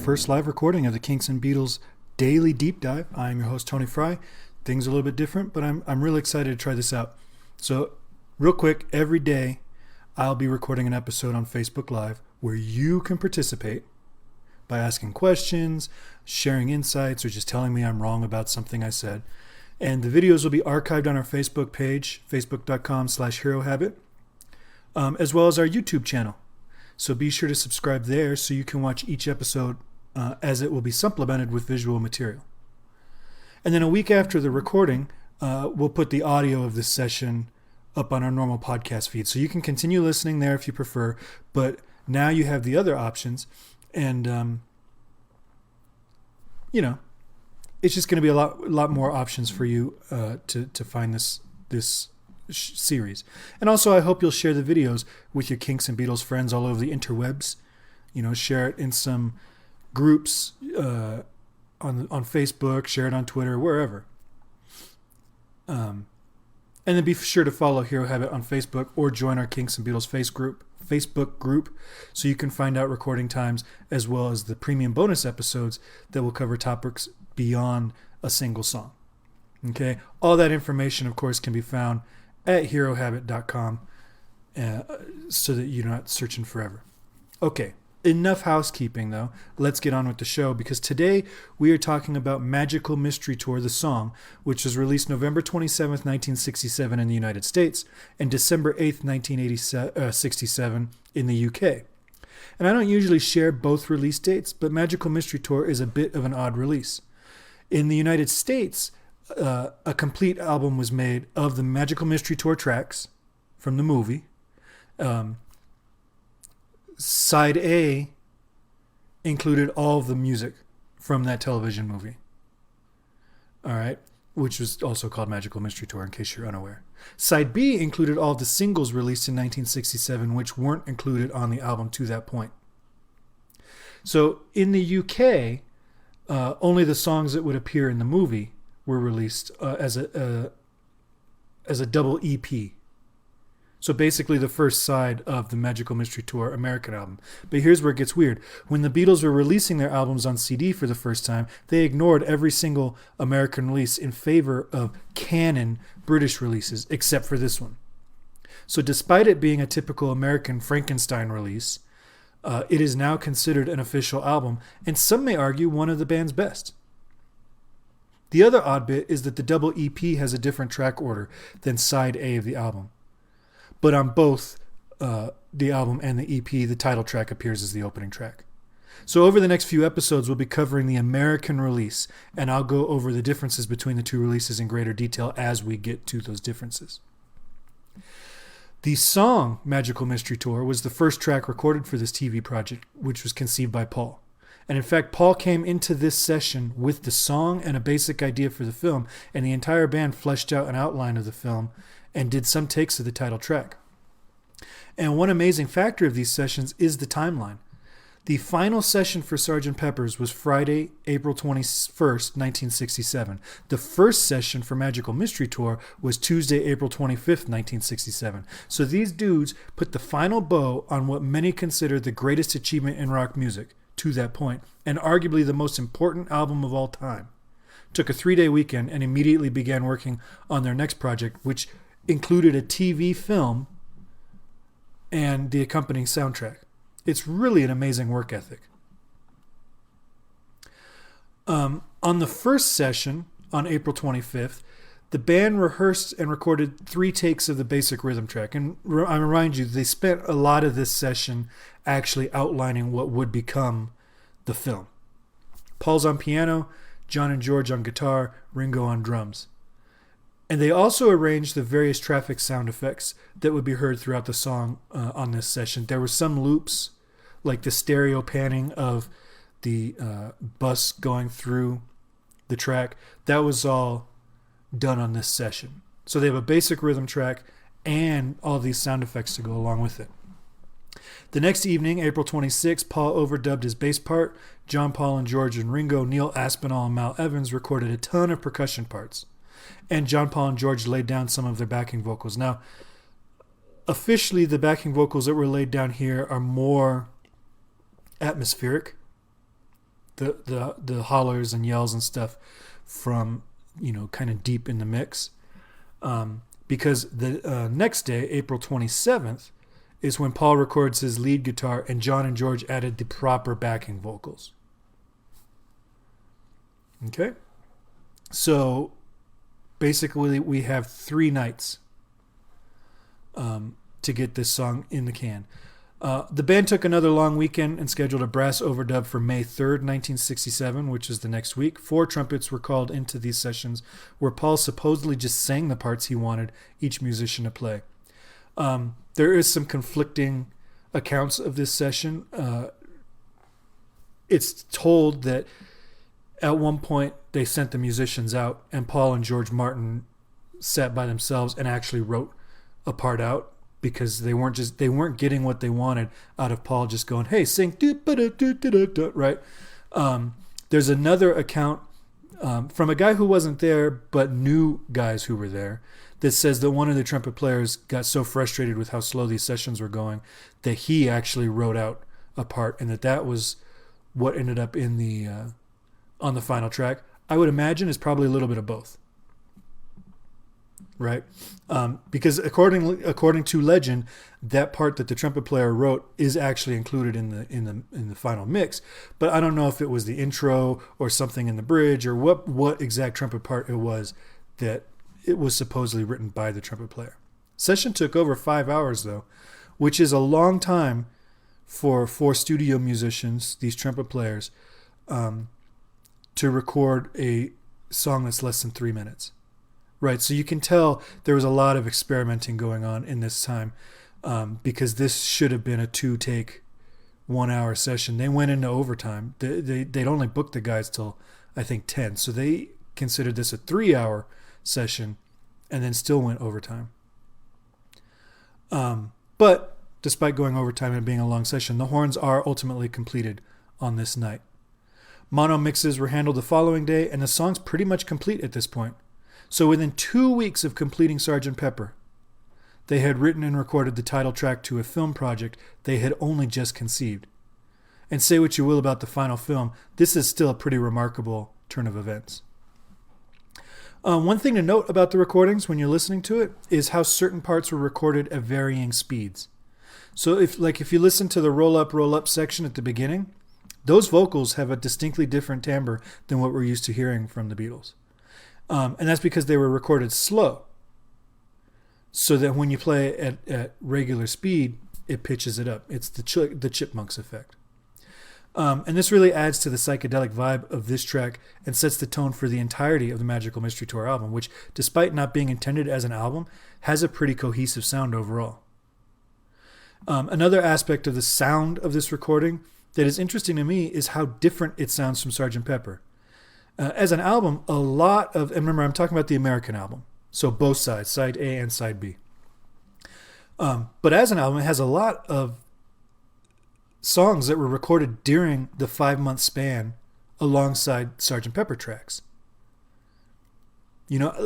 first live recording of the Kinks and Beatles Daily Deep Dive. I'm your host, Tony Fry. Things are a little bit different, but I'm really excited to try this out. So, real quick, every day I'll be recording an episode on Facebook Live where you can participate by asking questions, sharing insights, or just telling me I'm wrong about something I said. And the videos will be archived on our Facebook page, facebook.com/herohabit, as well as our YouTube channel. So be sure to subscribe there so you can watch each episode as it will be supplemented with visual material. And then a week after the recording, we'll put the audio of this session up on our normal podcast feed. So you can continue listening there if you prefer, but now you have the other options. And, it's just going to be a lot more options for you to find this series. And also, I hope you'll share the videos with your Kinks and Beatles friends all over the interwebs. Share it in some groups on Facebook, share it on Twitter, wherever. And then be sure to follow Hero Habit on Facebook or join our Kinks and Beatles Facebook group so you can find out recording times as well as the premium bonus episodes that will cover topics beyond a single song. Okay, all that information, of course, can be found at herohabit.com so that you're not searching forever. Okay, enough housekeeping though. Let's get on with the show because today we are talking about Magical Mystery Tour, the song, which was released November 27th, 1967 in the United States and December 8th, 1967 in the UK. And I don't usually share both release dates, but Magical Mystery Tour is a bit of an odd release. In the United States, a complete album was made of the Magical Mystery Tour tracks from the movie. Side A included all of the music from that television movie. All right, which was also called Magical Mystery Tour, in case you're unaware. Side B included all of the singles released in 1967, which weren't included on the album to that point. So in the UK, only the songs that would appear in the movie were released as a double EP. So basically the first side of the Magical Mystery Tour American album. But here's where it gets weird. When the Beatles were releasing their albums on CD for the first time, they ignored every single American release in favor of canon British releases, except for this one. So despite it being a typical American Frankenstein release, it is now considered an official album, and some may argue one of the band's best. The other odd bit is that the double EP has a different track order than side A of the album. But on both the album and the EP, the title track appears as the opening track. So over the next few episodes, we'll be covering the American release, and I'll go over the differences between the two releases in greater detail as we get to those differences. The song Magical Mystery Tour was the first track recorded for this TV project, which was conceived by Paul. And in fact, Paul came into this session with the song and a basic idea for the film, and the entire band fleshed out an outline of the film and did some takes of the title track. And one amazing factor of these sessions is the timeline. The final session for Sgt. Pepper's was Friday, April 21st, 1967. The first session for Magical Mystery Tour was Tuesday, April 25th, 1967. So these dudes put the final bow on what many consider the greatest achievement in rock music to that point, and arguably the most important album of all time. Took a 3-day weekend and immediately began working on their next project, which included a TV film and the accompanying soundtrack. It's really an amazing work ethic. On the first session, on April 25th, the band rehearsed and recorded 3 takes of the basic rhythm track. And I remind you, they spent a lot of this session actually outlining what would become the film. Paul's on piano, John and George on guitar, Ringo on drums. And they also arranged the various traffic sound effects that would be heard throughout the song on this session. There were some loops, like the stereo panning of the bus going through the track. That was all done on this session. So they have a basic rhythm track and all these sound effects to go along with it. The next evening, April 26th, Paul overdubbed his bass part. John, Paul, and George and Ringo, Neil Aspinall, and Mal Evans recorded a ton of percussion parts. And John, Paul, and George laid down some of their backing vocals. Now, officially, the backing vocals that were laid down here are more atmospheric. the hollers and yells and stuff from, kind of deep in the mix. Because the next day, April 27th, is when Paul records his lead guitar and John and George added the proper backing vocals. Okay? So basically we have 3 nights to get this song in the can. The band took another long weekend and scheduled a brass overdub for May 3rd, 1967, which is the next week. 4 trumpets were called into these sessions where Paul supposedly just sang the parts he wanted each musician to play. There is some conflicting accounts of this session. It's told that at one point they sent the musicians out and Paul and George Martin sat by themselves and actually wrote a part out, because they weren't getting what they wanted out of Paul just going, hey, sing, right? There's another account from a guy who wasn't there but knew guys who were there that says that one of the trumpet players got so frustrated with how slow these sessions were going that he actually wrote out a part, and that was what ended up in the on the final track. I would imagine it's probably a little bit of both. Right, because according to legend, that part that the trumpet player wrote is actually included in the final mix. But I don't know if it was the intro or something in the bridge or what exact trumpet part it was that it was supposedly written by the trumpet player. Session took over 5 hours though, which is a long time for 4 studio musicians, these trumpet players, to record a song that's less than 3 minutes. Right, so you can tell there was a lot of experimenting going on in this time, because this should have been a 2-take, 1-hour session. They went into overtime. They'd only booked the guys till, I think, 10. So they considered this a 3-hour session and then still went overtime. But despite going overtime and being a long session, the horns are ultimately completed on this night. Mono mixes were handled the following day, and the song's pretty much complete at this point. So within 2 weeks of completing Sgt. Pepper, they had written and recorded the title track to a film project they had only just conceived. And say what you will about the final film, this is still a pretty remarkable turn of events. One thing to note about the recordings when you're listening to it is how certain parts were recorded at varying speeds. So if you listen to the roll up section at the beginning, those vocals have a distinctly different timbre than what we're used to hearing from the Beatles. And that's because they were recorded slow, so that when you play at regular speed, it pitches it up. It's the Chipmunks effect. And this really adds to the psychedelic vibe of this track and sets the tone for the entirety of the Magical Mystery Tour album, which, despite not being intended as an album, has a pretty cohesive sound overall. Another aspect of the sound of this recording that is interesting to me is how different it sounds from Sgt. Pepper. As an album, a lot of, and remember, I'm talking about the American album, so both sides, side A and side B. But as an album, it has a lot of songs that were recorded during the 5-month span alongside Sgt. Pepper tracks.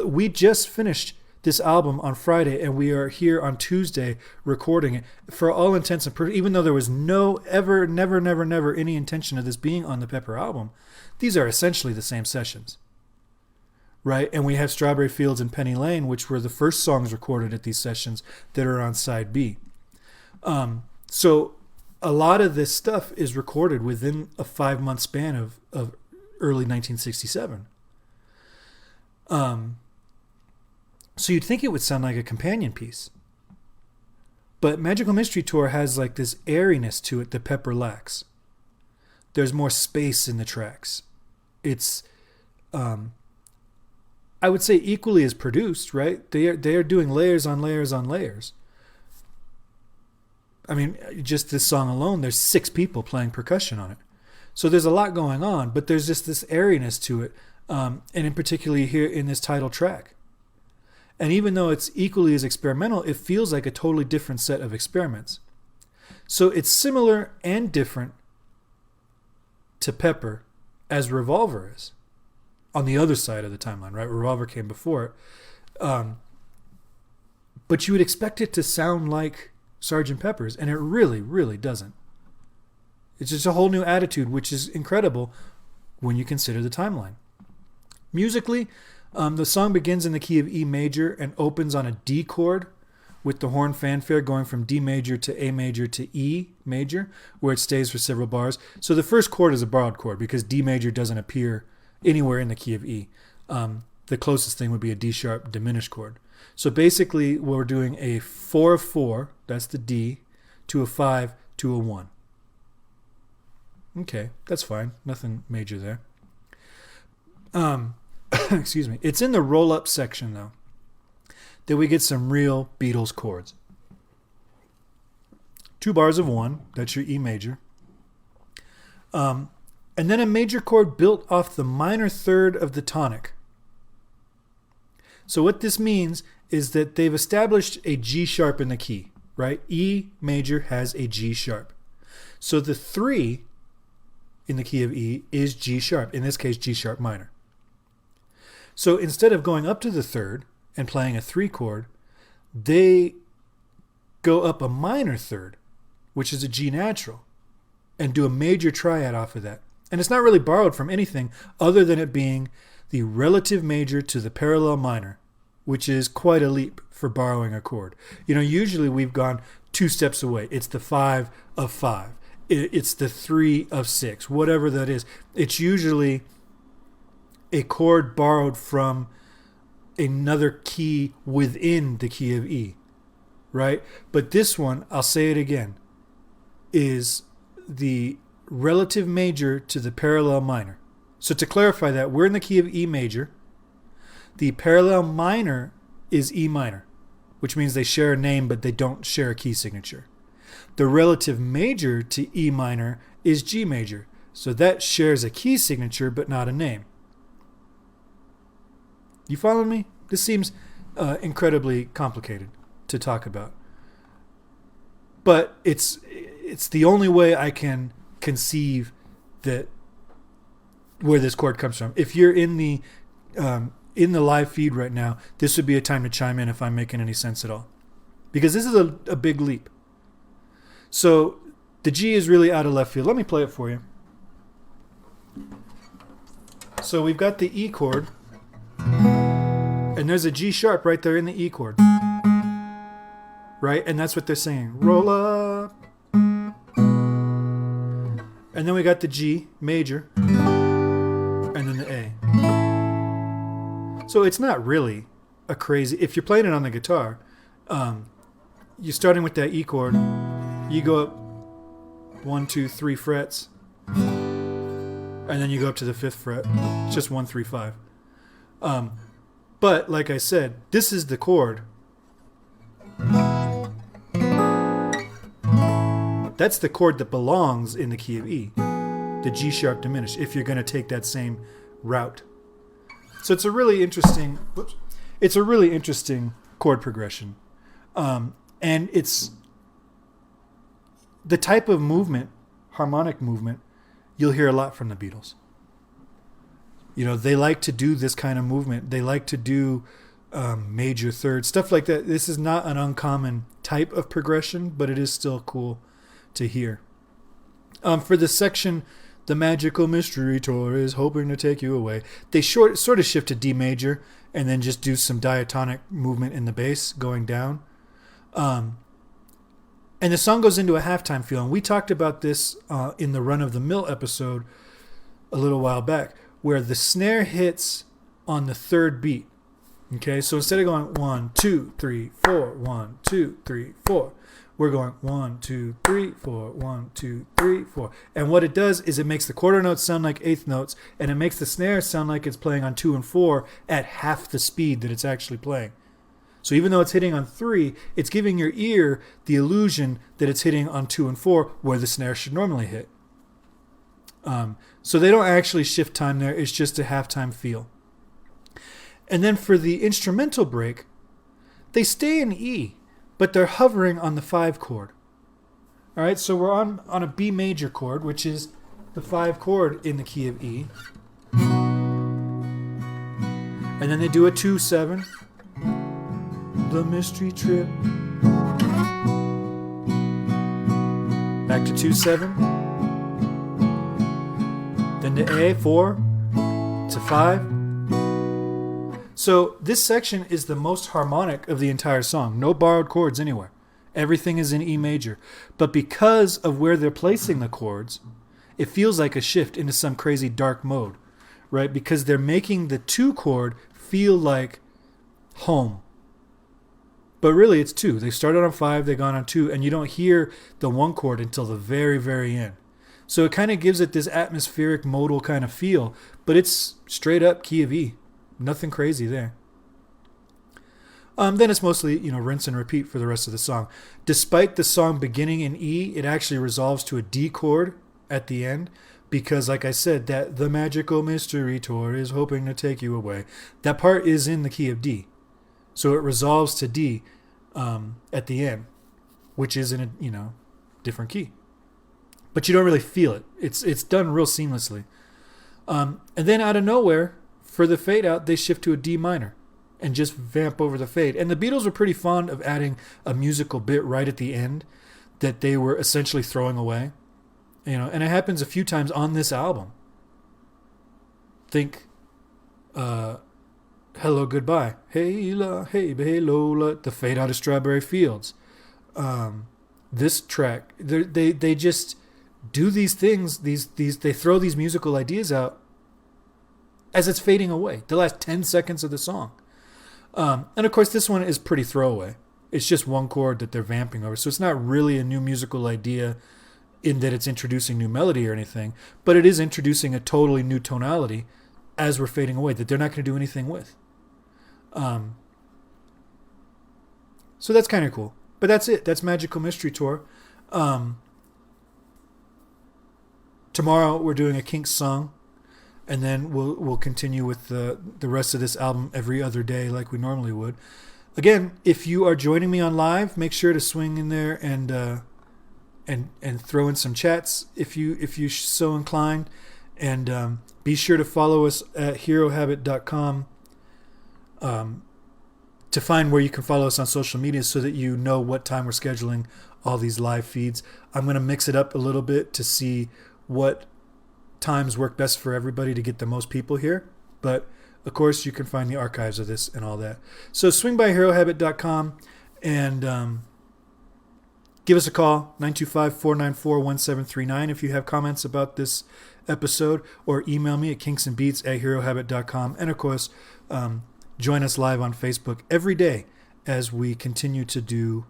We just finished this album on Friday, and we are here on Tuesday recording it. For all intents and purposes, even though there was never any intention of this being on the Pepper album, these are essentially the same sessions, right? And we have Strawberry Fields and Penny Lane, which were the first songs recorded at these sessions that are on side B. So a lot of this stuff is recorded within a 5-month span of early 1967. So you'd think it would sound like a companion piece. But Magical Mystery Tour has like this airiness to it that Pepper lacks. There's more space in the tracks. It's, I would say, equally as produced, right? They are doing layers on layers on layers. I mean, just this song alone, there's 6 people playing percussion on it. So there's a lot going on, but there's just this airiness to it, and in particular here in this title track. And even though it's equally as experimental, it feels like a totally different set of experiments. So it's similar and different to Pepper as Revolver is on the other side of the timeline, right? Revolver came before it. But you would expect it to sound like Sgt. Pepper's, and it really, really doesn't. It's just a whole new attitude, which is incredible, when you consider the timeline. Musically, the song begins in the key of E major and opens on a D chord with the horn fanfare going from D major to A major to E major, where it stays for several bars. So the first chord is a borrowed chord because D major doesn't appear anywhere in the key of E. The closest thing would be a D sharp diminished chord. So basically we're doing a 4 of 4, that's the D, to a 5 to a 1. Okay, that's fine. Nothing major there. Excuse me. It's in the roll-up section, though, that we get some real Beatles chords. 2 bars of 1, that's your E major. And then a major chord built off the minor third of the tonic. So what this means is that they've established a G sharp in the key, right? E major has a G sharp. So the 3 in the key of E is G sharp, in this case G sharp minor. So instead of going up to the third and playing a 3 chord, they go up a minor third, which is a G natural, and do a major triad off of that. And it's not really borrowed from anything other than it being the relative major to the parallel minor, which is quite a leap for borrowing a chord. Usually we've gone 2 steps away. It's the 5 of 5. It's the 3 of 6, whatever that is. It's usually a chord borrowed from another key within the key of E, right? But this one, I'll say it again, is the relative major to the parallel minor. So to clarify that, we're in the key of E major. The parallel minor is E minor, which means they share a name, but they don't share a key signature. The relative major to E minor is G major, so that shares a key signature, but not a name. You follow me? This seems incredibly complicated to talk about. But it's the only way I can conceive that where this chord comes from. If you're in the live feed right now, this would be a time to chime in if I'm making any sense at all. Because this is a big leap. So the G is really out of left field. Let me play it for you. So we've got the E chord, and there's a G sharp right there in the E chord. Right? And that's what they're saying. Roll up. And then we got the G major, and then the A. So it's not really a crazy... If you're playing it on the guitar, you're starting with that E chord. You go up 1, 2, 3 frets, and then you go up to the 5th fret. It's just 1, 3, 5. But like I said, this is the chord. That's the chord that belongs in the key of E, the G sharp diminished, if you're going to take that same route. So it's a really interesting chord progression. And it's the type of movement, harmonic movement, you'll hear a lot from the Beatles. They like to do this kind of movement. They like to do major third, stuff like that. This is not an uncommon type of progression, but it is still cool to hear. For this section, the magical mystery tour is hoping to take you away. They sort of shift to D major and then just do some diatonic movement in the bass going down. And the song goes into a halftime feel. And we talked about this in the Run of the Mill episode a little while back, where the snare hits on the 3rd beat. Okay, so instead of going 1, 2, 3, 4, 1, 2, 3, 4, we're going 1, 2, 3, 4, 1, 2, 3, 4. And what it does is it makes the quarter notes sound like eighth notes, and it makes the snare sound like it's playing on 2 and 4 at half the speed that it's actually playing. So even though it's hitting on 3, it's giving your ear the illusion that it's hitting on 2 and 4 where the snare should normally hit. So they don't actually shift time there. It's just a halftime feel. And then for the instrumental break, they stay in E, but they're hovering on the 5 chord. All right, so we're on a B major chord, which is the 5 chord in the key of E. And then they do a 2-7. The mystery trip. Back to 2-7. Then then to A, 4, to 5. So this section is the most harmonic of the entire song. No borrowed chords anywhere. Everything is in E major. But because of where they're placing the chords, it feels like a shift into some crazy dark mode, right? Because they're making the 2 chord feel like home. But really it's 2. They started on 5, they gone on 2, and you don't hear the 1 chord until the very, very end. So it kind of gives it this atmospheric modal kind of feel, but it's straight up key of E. Nothing crazy there. Then it's mostly, rinse and repeat for the rest of the song. Despite the song beginning in E, it actually resolves to a D chord at the end because, like I said, that the magical mystery tour is hoping to take you away. That part is in the key of D. So it resolves to D at the end, which is in a, different key. But you don't really feel it. It's done real seamlessly. And then out of nowhere, for the fade out, they shift to a D minor and just vamp over the fade. And the Beatles were pretty fond of adding a musical bit right at the end that they were essentially throwing away. And it happens a few times on this album. Think Hello Goodbye. Hey La, hey Lola, the fade out of Strawberry Fields. This track, they just do these things, they throw these musical ideas out as it's fading away, the last 10 seconds of the song. And of course, this one is pretty throwaway. It's just 1 chord that they're vamping over. So it's not really a new musical idea in that it's introducing new melody or anything, but it is introducing a totally new tonality as we're fading away that they're not going to do anything with. So that's kind of cool. But that's it. That's Magical Mystery Tour. Tomorrow we're doing a Kinks song. And then we'll continue with the rest of this album every other day like we normally would. Again, if you are joining me on live, make sure to swing in there and throw in some chats if you so inclined. And be sure to follow us at herohabit.com to find where you can follow us on social media so that you know what time we're scheduling all these live feeds. I'm going to mix it up a little bit to see what times work best for everybody to get the most people here. But of course you can find the archives of this and all that. So swing by herohabit.com and give us a call, 925-494-1739 if you have comments about this episode, or email me at kinksandbeats@herohabit.com. And of course, join us live on Facebook every day as we continue to do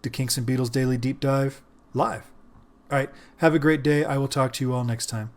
the Kinks and Beatles Daily Deep Dive live. All right, have a great day. I will talk to you all next time.